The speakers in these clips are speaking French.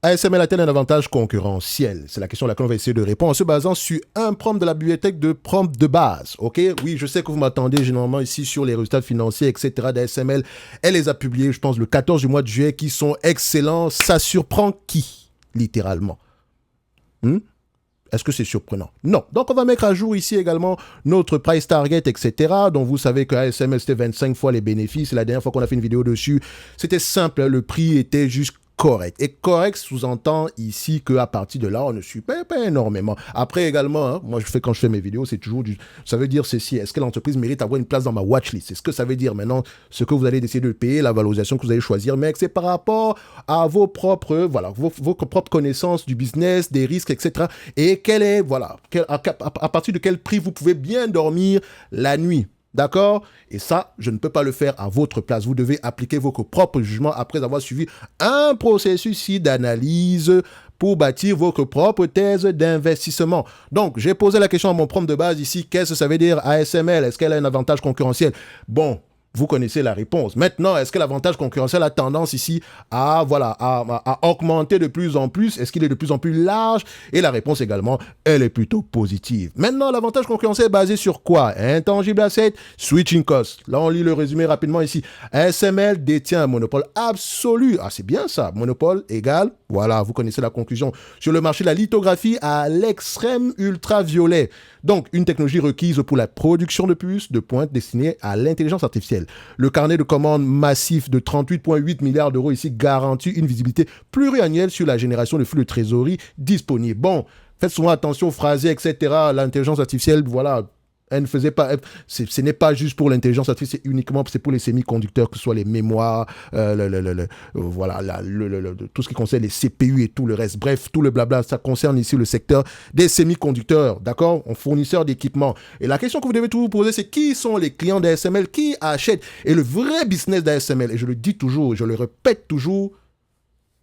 ASML a-t-elle un avantage concurrentiel? C'est la question à laquelle on va essayer de répondre en se basant sur un prompt de la bibliothèque de prompt de base. Ok? Oui, je sais que vous m'attendez généralement ici sur les résultats financiers, etc. d'ASML. Elle les a publiés, je pense, le 14 du mois de juillet, qui sont excellents. Ça surprend qui, littéralement? Est-ce que c'est surprenant? Non. Donc, on va mettre à jour ici également notre price target, etc. Donc, vous savez que ASML, c'était 25 fois les bénéfices. Et la dernière fois qu'on a fait une vidéo dessus, c'était simple. Le prix était juste correct. Et correct sous-entend ici qu'à partir de là, on ne suit pas énormément. Après également, hein, moi, quand je fais mes vidéos, c'est toujours du... Ça veut dire ceci. Est-ce que l'entreprise mérite d'avoir une place dans ma watchlist? C'est ce que ça veut dire maintenant, ce que vous allez décider de payer, la valorisation que vous allez choisir. Mais c'est par rapport à vos propres, voilà, vos propres connaissances du business, des risques, etc. Et quel est, voilà, à partir de quel prix vous pouvez bien dormir la nuit. D'accord? Et ça, je ne peux pas le faire à votre place. Vous devez appliquer vos propres jugements après avoir suivi un processus d'analyse pour bâtir votre propre thèse d'investissement. Donc, j'ai posé la question à mon prompt de base ici. Qu'est-ce que ça veut dire ASML? Est-ce qu'elle a un avantage concurrentiel? Bon, vous connaissez la réponse. Maintenant, est-ce que l'avantage concurrentiel a tendance ici à augmenter de plus en plus? Est-ce qu'il est de plus en plus large? Et la réponse également, elle est plutôt positive. Maintenant, l'avantage concurrentiel est basé sur quoi? Intangible asset, switching cost. Là, on lit le résumé rapidement ici. ASML détient un monopole absolu. Ah, c'est bien ça. Monopole égal, voilà, vous connaissez la conclusion. Sur le marché de la lithographie à l'extrême ultraviolet. Donc, une technologie requise pour la production de puces de pointe destinée à l'intelligence artificielle. Le carnet de commandes massif de 38,8 milliards d'euros ici garantit une visibilité pluriannuelle sur la génération de flux de trésorerie disponibles. Bon, faites souvent attention aux phrasés, etc. L'intelligence artificielle, voilà, elle ne faisait pas... Ce n'est pas juste pour l'intelligence artificielle, c'est uniquement pour les semi-conducteurs, que ce soit les mémoires, voilà, tout ce qui concerne les CPU et tout le reste. Bref, tout le blabla, ça concerne ici le secteur des semi-conducteurs, d'accord? En fournisseur d'équipements. Et la question que vous devez toujours vous poser, c'est qui sont les clients d'ASML, qui achètent? Et le vrai business d'ASML, et je le dis toujours, je le répète toujours,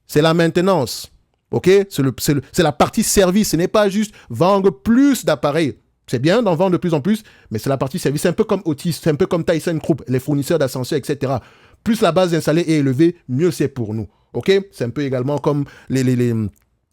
c'est la maintenance. Ok? C'est la partie service. Ce n'est pas juste vendre plus d'appareils. C'est bien d'en vendre de plus en plus, mais c'est la partie service. C'est un peu comme Otis, c'est un peu comme Tyson Group, les fournisseurs d'ascenseurs, etc. Plus la base installée est élevée, mieux c'est pour nous. Ok? C'est un peu également comme comment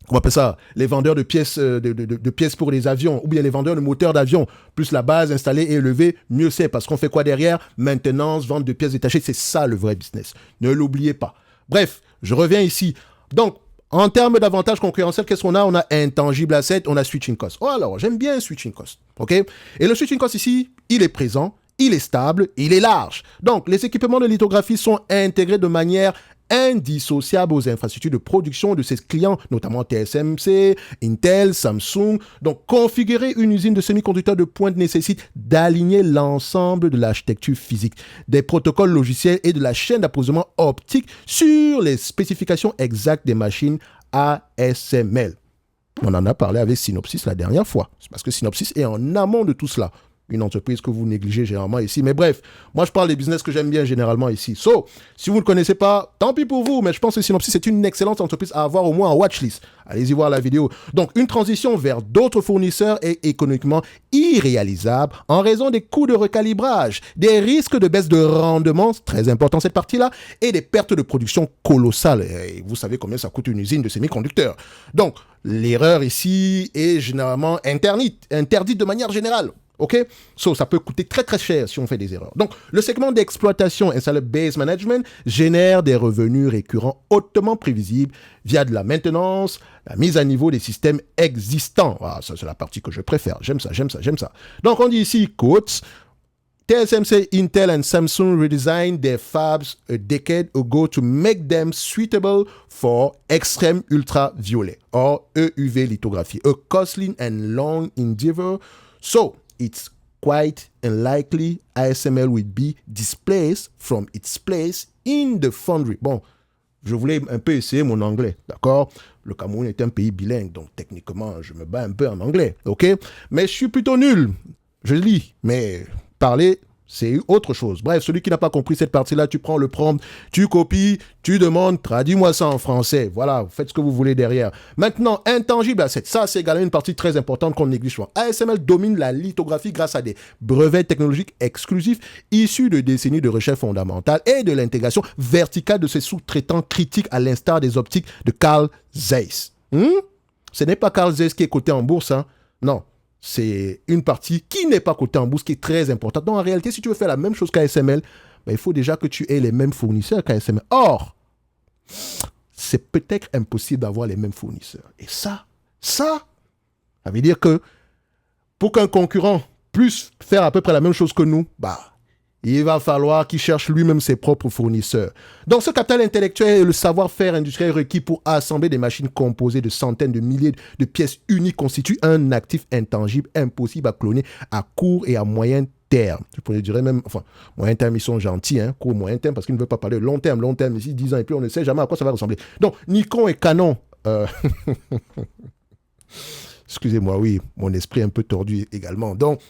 on appelle ça, les vendeurs de pièces, de pièces pour les avions, ou bien les vendeurs de moteurs d'avion. Plus la base installée est élevée, mieux c'est. Parce qu'on fait quoi derrière? Maintenance, vente de pièces détachées, c'est ça le vrai business. Ne l'oubliez pas. Bref, je reviens ici. Donc, en termes d'avantages concurrentiels, qu'est-ce qu'on a? On a intangible asset, on a switching cost. Oh alors, j'aime bien switching cost. Ok? Et le switching cost ici, il est présent, il est stable, il est large. Donc, les équipements de lithographie sont intégrés de manière indissociable aux infrastructures de production de ses clients, notamment TSMC, Intel, Samsung. Donc, configurer une usine de semi-conducteurs de pointe nécessite d'aligner l'ensemble de l'architecture physique, des protocoles logiciels et de la chaîne d'approvisionnement optique sur les spécifications exactes des machines ASML. On en a parlé avec Synopsys la dernière fois. C'est parce que Synopsys est en amont de tout cela. Une entreprise que vous négligez généralement ici. Mais bref, moi je parle des business que j'aime bien généralement ici. So, si vous ne connaissez pas, tant pis pour vous, mais je pense que Synopsys c'est une excellente entreprise à avoir au moins en watchlist. Allez-y voir la vidéo. Donc, une transition vers d'autres fournisseurs est économiquement irréalisable en raison des coûts de recalibrage, des risques de baisse de rendement, très important cette partie-là, et des pertes de production colossales. Et vous savez combien ça coûte une usine de semi-conducteurs. Donc, l'erreur ici est généralement interdite de manière générale. OK? So, ça peut coûter très très cher si on fait des erreurs. Donc, le segment d'exploitation Installer Base Management génère des revenus récurrents hautement prévisibles via de la maintenance, la mise à niveau des systèmes existants. Ah, ça, c'est la partie que je préfère. J'aime ça. Donc, on dit ici, quotes, TSMC, Intel and Samsung redesigned their fabs a decade ago to make them suitable for extreme ultraviolet or EUV lithography, a costly and long endeavor. So, it's quite unlikely ASML will be displaced from its place in the foundry. Bon, je voulais un peu essayer mon anglais, d'accord? Le Cameroun est un pays bilingue, donc techniquement, je me bats un peu en anglais, ok? Mais je suis plutôt nul. Je lis, mais parler, C'est autre chose. Bref, celui qui n'a pas compris cette partie-là, tu prends le prompt, tu copies, tu demandes, traduis-moi ça en français. Voilà, vous faites ce que vous voulez derrière. Maintenant, intangible asset. Ça, c'est également une partie très importante qu'on néglige souvent. ASML domine la lithographie grâce à des brevets technologiques exclusifs issus de décennies de recherche fondamentale et de l'intégration verticale de ses sous-traitants critiques à l'instar des optiques de Carl Zeiss. Ce n'est pas Carl Zeiss qui est coté en bourse, hein. Non. C'est une partie qui n'est pas cotée en bourse, qui est très importante. Donc, en réalité, si tu veux faire la même chose qu'ASML, ben, il faut déjà que tu aies les mêmes fournisseurs qu'ASML. Or, c'est peut-être impossible d'avoir les mêmes fournisseurs. Et ça veut dire que pour qu'un concurrent puisse faire à peu près la même chose que nous, il va falloir qu'il cherche lui-même ses propres fournisseurs. Donc, ce capital intellectuel et le savoir-faire industriel requis pour assembler des machines composées de centaines de milliers de pièces uniques constituent un actif intangible impossible à cloner à court et à moyen terme. Je pourrais dire même, moyen terme, ils sont gentils, hein, court, moyen terme, parce qu'ils ne veulent pas parler de long terme, ici, 10 ans, et puis on ne sait jamais à quoi ça va ressembler. Donc, Nikon et Canon, excusez-moi, oui, mon esprit est un peu tordu également. Donc,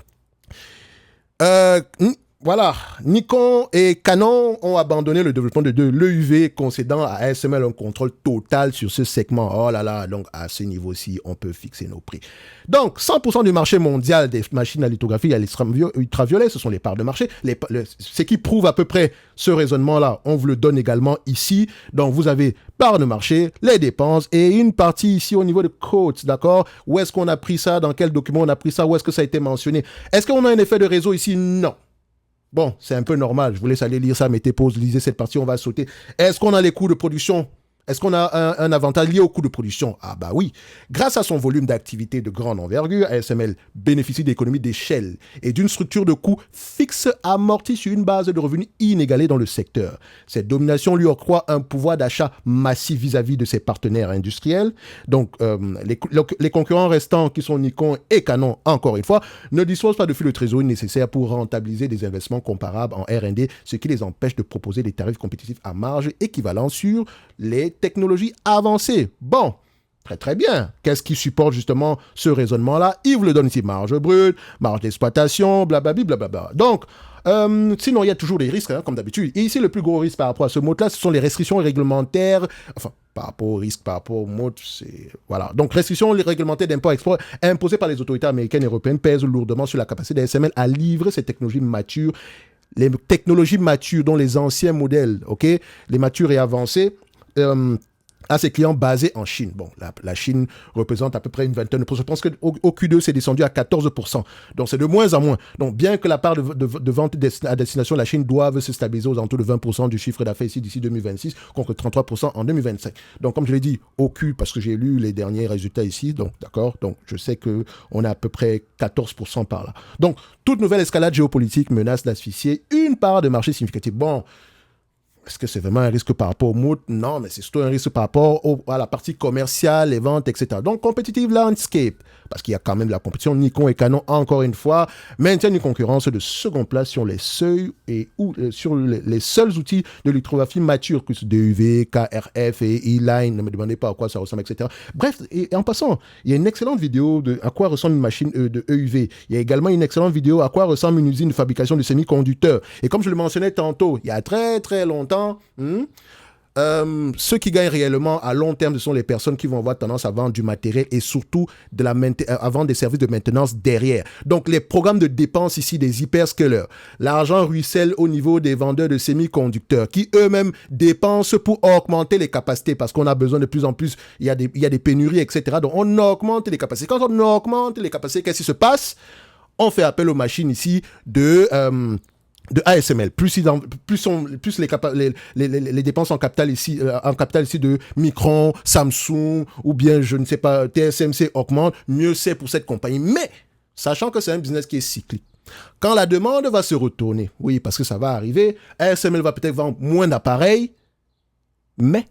voilà, Nikon et Canon ont abandonné le développement de l'EUV, concédant à ASML un contrôle total sur ce segment. Oh là là, donc à ce niveau-ci, on peut fixer nos prix. Donc, 100% du marché mondial des machines à lithographie à l'ultraviolet, ce sont les parts de marché. Ce qui prouve à peu près ce raisonnement-là, on vous le donne également ici. Donc, vous avez parts de marché, les dépenses et une partie ici au niveau de quotes, d'accord? Où est-ce qu'on a pris ça? Dans quel document on a pris ça? Où est-ce que ça a été mentionné? Est-ce qu'on a un effet de réseau ici? Non. Bon, c'est un peu normal. Je vous laisse aller lire ça, mettez pause, lisez cette partie, on va sauter. Est-ce qu'on a les coûts de production? Est-ce qu'on a un avantage lié au coût de production? Ah bah oui. Grâce à son volume d'activité de grande envergure, ASML bénéficie d'économies d'échelle et d'une structure de coûts fixe amortie sur une base de revenus inégalée dans le secteur. Cette domination lui octroie un pouvoir d'achat massif vis-à-vis de ses partenaires industriels. Donc, les concurrents restants, qui sont Nikon et Canon, encore une fois, ne disposent pas de flux de trésorerie nécessaires pour rentabiliser des investissements comparables en R&D, ce qui les empêche de proposer des tarifs compétitifs à marge équivalents sur les technologies avancées. Bon, très bien. Qu'est-ce qui supporte justement ce raisonnement-là? Il vous le donne ici, marge brute, marge d'exploitation, blablabla. Donc, sinon, il y a toujours des risques, hein, comme d'habitude. Et ici, le plus gros risque par rapport à ce mot-là, ce sont les restrictions réglementaires. Enfin, par rapport au risque, par rapport au mot, c'est... Voilà. Donc, restrictions réglementaires d'import-export imposées par les autorités américaines et européennes pèsent lourdement sur la capacité d'ASML à livrer ces technologies matures. Les technologies matures, dont les anciens modèles, ok, les matures et avancées, à ses clients basés en Chine. Bon, la Chine représente à peu près une vingtaine de pourcents. Je pense qu'au Q2, c'est descendu à 14%. Donc, c'est de moins en moins. Donc, bien que la part de vente à destination de la Chine doive se stabiliser aux alentours de 20% du chiffre d'affaires ici d'ici 2026, contre 33% en 2025. Donc, comme je l'ai dit, au Q, parce que j'ai lu les derniers résultats ici, donc, d'accord, donc, je sais qu'on a à peu près 14% par là. Donc, toute nouvelle escalade géopolitique menace d'asphyxier une part de marché significative. Bon, est-ce que c'est vraiment un risque par rapport au mood? Non, mais c'est surtout un risque par rapport à la partie commerciale, les ventes, etc. Donc, competitive landscape, parce qu'il y a quand même de la compétition. Nikon et Canon, encore une fois, maintiennent une concurrence de seconde place sur les seuils sur les seuls outils de lithographie mature, que ce DUV, KRF et E-Line. Ne me demandez pas à quoi ça ressemble, etc. Bref, et en passant, il y a une excellente vidéo de à quoi ressemble une machine de EUV. Il y a également une excellente vidéo à quoi ressemble une usine de fabrication de semi-conducteurs. Et comme je le mentionnais tantôt, il y a très très longtemps, ceux qui gagnent réellement à long terme, ce sont les personnes qui vont avoir tendance à vendre du matériel et surtout à vendre des services de maintenance derrière. Donc, les programmes de dépenses ici des hyperscalers, l'argent ruisselle au niveau des vendeurs de semi-conducteurs qui eux-mêmes dépensent pour augmenter les capacités parce qu'on a besoin de plus en plus, il y a des pénuries, etc. Donc, on augmente les capacités. Quand on augmente les capacités, qu'est-ce qui se passe? On fait appel aux machines ici de ASML, plus les dépenses en capital ici de Micron, Samsung ou bien je ne sais pas TSMC augmentent, mieux c'est pour cette compagnie. Mais sachant que c'est un business qui est cyclique, quand la demande va se retourner, oui parce que ça va arriver, ASML va peut-être vendre moins d'appareils, mais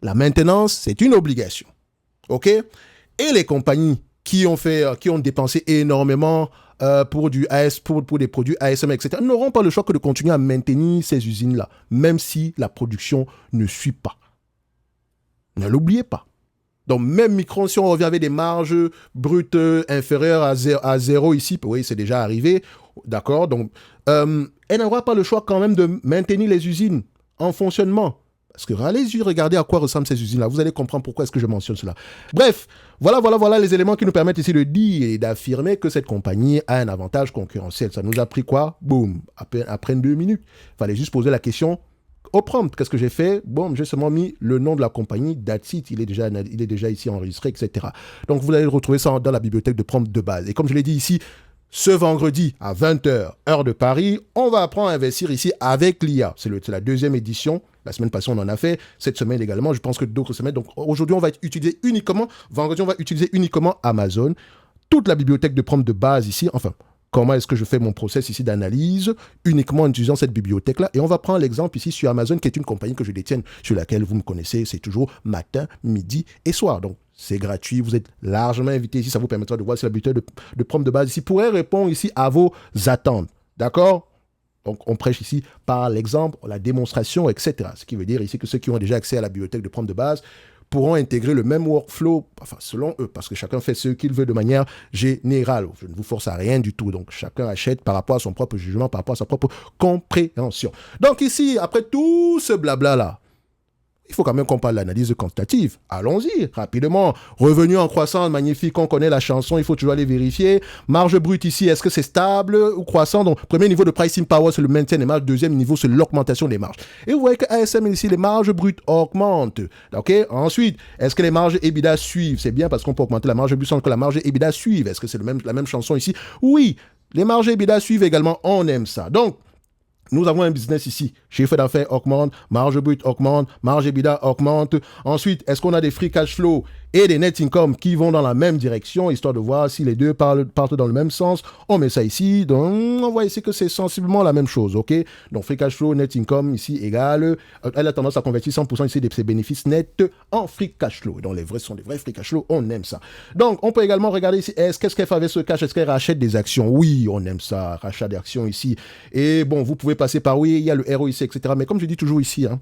la maintenance c'est une obligation, ok? Et les compagnies qui ont dépensé énormément pour des produits ASML, etc., n'auront pas le choix que de continuer à maintenir ces usines-là, même si la production ne suit pas. Ne l'oubliez pas. Donc, même Micron, si on revient avec des marges brutes inférieures à zéro ici, oui, c'est déjà arrivé, D'accord? Donc, elle n'aura pas le choix quand même de maintenir les usines en fonctionnement. Parce que allez-y, regardez à quoi ressemblent ces usines-là. Vous allez comprendre pourquoi est-ce que je mentionne cela. Bref, voilà les éléments qui nous permettent ici de dire et d'affirmer que cette compagnie a un avantage concurrentiel. Ça nous a pris quoi? Boum, après 2 minutes. Il fallait juste poser la question au prompt. Qu'est-ce que j'ai fait? Bon, j'ai seulement mis le nom de la compagnie, that's it, il est déjà ici enregistré, etc. Donc, vous allez retrouver ça dans la bibliothèque de prompt de base. Et comme je l'ai dit ici, ce vendredi à 20h, heure de Paris, on va apprendre à investir ici avec l'IA. C'est la deuxième édition. La semaine passée, on en a fait. Cette semaine également, je pense que d'autres semaines. Donc aujourd'hui, vendredi, on va utiliser uniquement Amazon. Toute la bibliothèque de prompt de base ici. Enfin, comment est-ce que je fais mon process ici d'analyse uniquement en utilisant cette bibliothèque-là. Et on va prendre l'exemple ici sur Amazon, qui est une compagnie que je détiens, sur laquelle vous me connaissez. C'est toujours matin, midi et soir. Donc, c'est gratuit, vous êtes largement invité ici, ça vous permettra de voir si la bibliothèque de prompt de base ici pourrait répondre ici à vos attentes. D'accord? Donc, on prêche ici par l'exemple, la démonstration, etc. Ce qui veut dire ici que ceux qui ont déjà accès à la bibliothèque de prompt de base pourront intégrer le même workflow, enfin, selon eux, parce que chacun fait ce qu'il veut de manière générale. Je ne vous force à rien du tout. Donc, chacun achète par rapport à son propre jugement, par rapport à sa propre compréhension. Donc, ici, après tout ce blabla-là, il faut quand même qu'on parle d'analyse quantitative. Allons-y, rapidement. Revenu en croissance, magnifique, on connaît la chanson, il faut toujours aller vérifier. Marge brute ici, est-ce que c'est stable ou croissant? Donc, premier niveau de pricing power, c'est le maintien des marges. Deuxième niveau, c'est l'augmentation des marges. Et vous voyez que ASML ici, les marges brutes augmentent. OK? Ensuite, est-ce que les marges EBITDA suivent? C'est bien parce qu'on peut augmenter la marge brute sans que la marge EBITDA suive. Est-ce que c'est la même chanson ici? Oui, les marges EBITDA suivent également. On aime ça. Donc, nous avons un business ici. Chiffre d'affaires augmente, marge brute augmente, marge EBITDA augmente. Ensuite, est-ce qu'on a des free cash flow et des net income qui vont dans la même direction, histoire de voir si les deux partent dans le même sens? On met ça ici. Donc, on voit ici que c'est sensiblement la même chose. OK? Donc, free cash flow, net income ici égale. Elle a tendance à convertir 100% ici de ses bénéfices nets en free cash flow. Donc, les vrais sont des vrais free cash flow. On aime ça. Donc, on peut également regarder ici. Qu'est-ce qu'elle fait avec ce cash? Est-ce qu'elle rachète des actions? Oui, on aime ça. Rachat d'actions ici. Et bon, vous pouvez passer par oui, il y a le ROIC, etc. Mais comme je dis toujours ici, hein,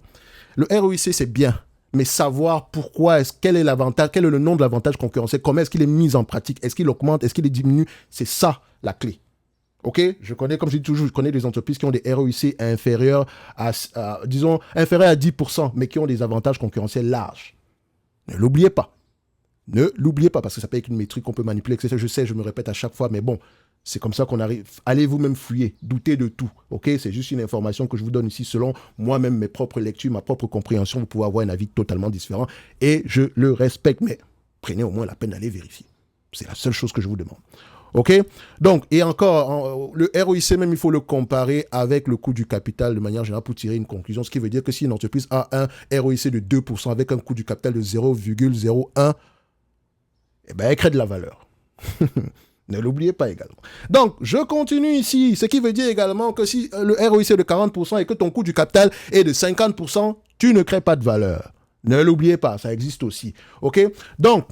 le ROIC, c'est bien. Mais savoir pourquoi, quel est l'avantage, quel est le nom de l'avantage concurrentiel, comment est-ce qu'il est mis en pratique, est-ce qu'il augmente, est-ce qu'il diminue, c'est ça la clé. OK? Je connais, comme je dis toujours, je connais des entreprises qui ont des ROIC inférieurs disons, inférieurs à 10%, mais qui ont des avantages concurrentiels larges. Ne l'oubliez pas. Ne l'oubliez pas, parce que ça peut être une métrique qu'on peut manipuler, etc. Je sais, je me répète à chaque fois, mais bon, c'est comme ça qu'on arrive. Allez vous-même fouiller, doutez de tout. OK? C'est juste une information que je vous donne ici selon moi-même, mes propres lectures, ma propre compréhension. Vous pouvez avoir un avis totalement différent et je le respecte, mais prenez au moins la peine d'aller vérifier. C'est la seule chose que je vous demande. OK? Donc, et encore, le ROIC même, il faut le comparer avec le coût du capital de manière générale pour tirer une conclusion. Ce qui veut dire que si une entreprise a un ROIC de 2% avec un coût du capital de 0,01, eh ben, elle crée de la valeur. Ne l'oubliez pas également. Donc, je continue ici. Ce qui veut dire également que si le ROIC est de 40% et que ton coût du capital est de 50%, tu ne crées pas de valeur. Ne l'oubliez pas, ça existe aussi. OK? Donc,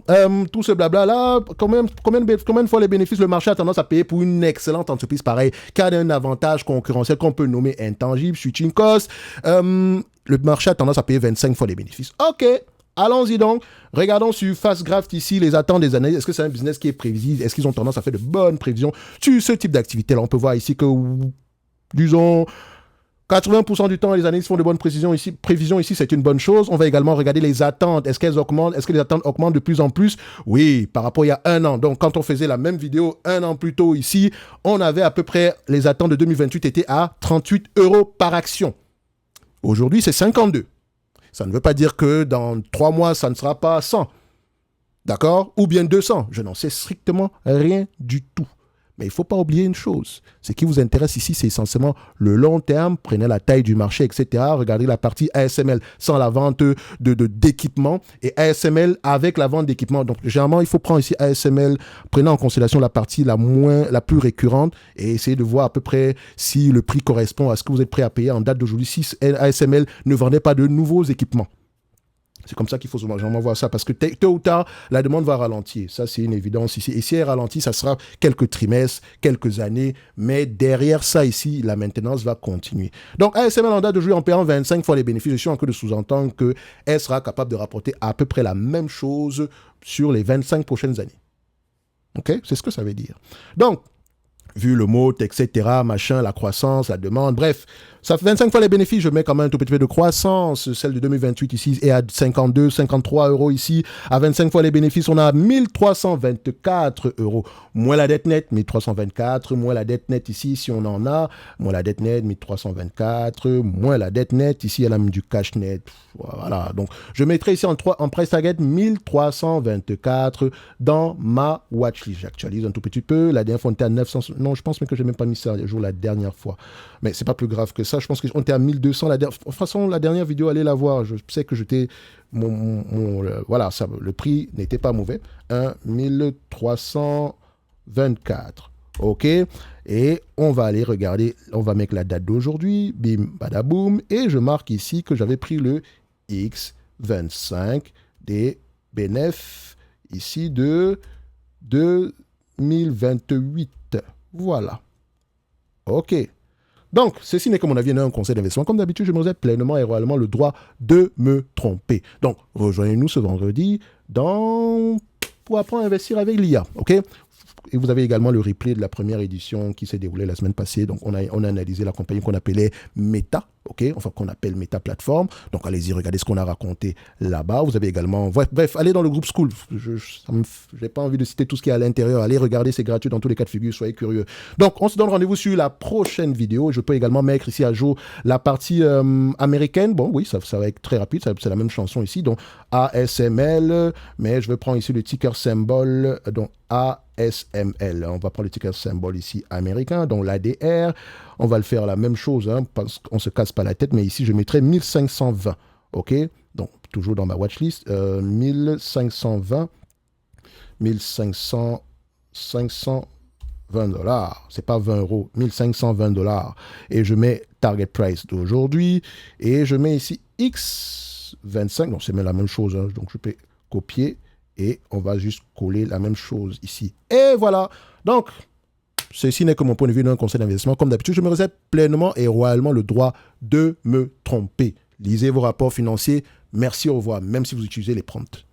tout ce blabla-là, combien de fois les bénéfices le marché a tendance à payer pour une excellente entreprise pareille, qui a un avantage concurrentiel qu'on peut nommer intangible, switching cost. Le marché a tendance à payer 25 fois les bénéfices. OK. Allons-y donc. Regardons sur Fastgraft ici les attentes des analyses. Est-ce que c'est un business qui est prévisible? Est-ce qu'ils ont tendance à faire de bonnes prévisions sur ce type d'activité-là? On peut voir ici que, disons, 80% du temps, les analystes font de bonnes prévisions ici, c'est une bonne chose. On va également regarder les attentes. Est-ce qu'elles augmentent? Est-ce que les attentes augmentent de plus en plus? Oui, par rapport à il y a un an. Donc, quand on faisait la même vidéo un an plus tôt ici, on avait à peu près, les attentes de 2028 étaient à 38 € par action. Aujourd'hui, c'est 52. Ça ne veut pas dire que dans 3 mois, ça ne sera pas 100. D'accord? Ou bien 200. Je n'en sais strictement rien du tout. Mais il ne faut pas oublier une chose. Ce qui vous intéresse ici, c'est essentiellement le long terme. Prenez la taille du marché, etc. Regardez la partie ASML sans la vente d'équipement et ASML avec la vente d'équipement. Donc, généralement, il faut prendre ici ASML, prenez en considération la partie la plus récurrente et essayez de voir à peu près si le prix correspond à ce que vous êtes prêt à payer en date d'aujourd'hui. Si ASML ne vendait pas de nouveaux équipements. C'est comme ça qu'il faut généralement voir ça, parce que tôt ou tard, la demande va ralentir. Ça, c'est une évidence ici. Et si elle ralentit, ça sera quelques trimestres, quelques années, mais derrière ça ici, la maintenance va continuer. Donc, ASML en date d'aujourd'hui, en payant 25 fois les bénéfices, je suis en train de sous-entendre qu'elle sera capable de rapporter à peu près la même chose sur les 25 prochaines années. OK? C'est ce que ça veut dire. Donc, vu le mot, etc., machin, la croissance, la demande, bref. Ça fait 25 fois les bénéfices, je mets quand même un tout petit peu de croissance. Celle de 2028 ici est à 52, 53 euros ici. À 25 fois les bénéfices, on a 1324 euros. Moins la dette nette, 1324. Moins la dette nette ici, si on en a. Moins la dette nette, 1324. Moins la dette nette, ici, elle a mis du cash net. Voilà. Donc, je mettrai ici en price target 1324 dans ma watchlist. J'actualise un tout petit peu. La dernière fois, on était à 900. Non, je pense même que je n'ai même pas mis ça à jour la dernière fois. Mais c'est pas plus grave que ça. Je pense qu'on était à 1200. De toute façon, la dernière vidéo, allez la voir. Je sais que j'étais... voilà, ça, le prix n'était pas mauvais. 1324. OK. Et on va aller regarder. On va mettre la date d'aujourd'hui. Bim, badaboum. Et je marque ici que j'avais pris le X25 des bénéfices ici de 2028. Voilà. OK. Donc, ceci n'est que mon avis, un conseil d'investissement. Comme d'habitude, je me réserve pleinement et royalement le droit de me tromper. Donc, rejoignez-nous ce vendredi pour apprendre à investir avec l'IA. OK? Et vous avez également le replay de la première édition qui s'est déroulée la semaine passée. Donc, on a analysé la compagnie qu'on appelait Meta, OK? Enfin, qu'on appelle Meta Platform. Donc, allez-y, regardez ce qu'on a raconté là-bas. Vous avez également... Bref, allez dans le groupe School. Je n'ai pas envie de citer tout ce qui est à l'intérieur. Allez regarder, c'est gratuit dans tous les cas de figure. Soyez curieux. Donc, on se donne rendez-vous sur la prochaine vidéo. Je peux également mettre ici à jour la partie américaine. Bon, oui, ça va être très rapide. C'est la même chanson ici. Donc, ASML. Mais je vais prendre ici le ticker symbole. Donc, ASML. On va prendre le ticker symbole ici américain, donc l'ADR. On va le faire la même chose, hein, parce qu'on ne se casse pas la tête, mais ici je mettrai 1520. OK? Donc, toujours dans ma watchlist, 1520, 520 dollars. C'est pas 20 euros, 1520 dollars. Et je mets target price d'aujourd'hui. Et je mets ici X25. Donc, c'est même la même chose. Hein, donc, je peux copier. Et on va juste coller la même chose ici. Et voilà. Donc, ceci n'est que mon point de vue d'un conseil d'investissement. Comme d'habitude, je me réserve pleinement et royalement le droit de me tromper. Lisez vos rapports financiers. Merci, au revoir, même si vous utilisez les prompts.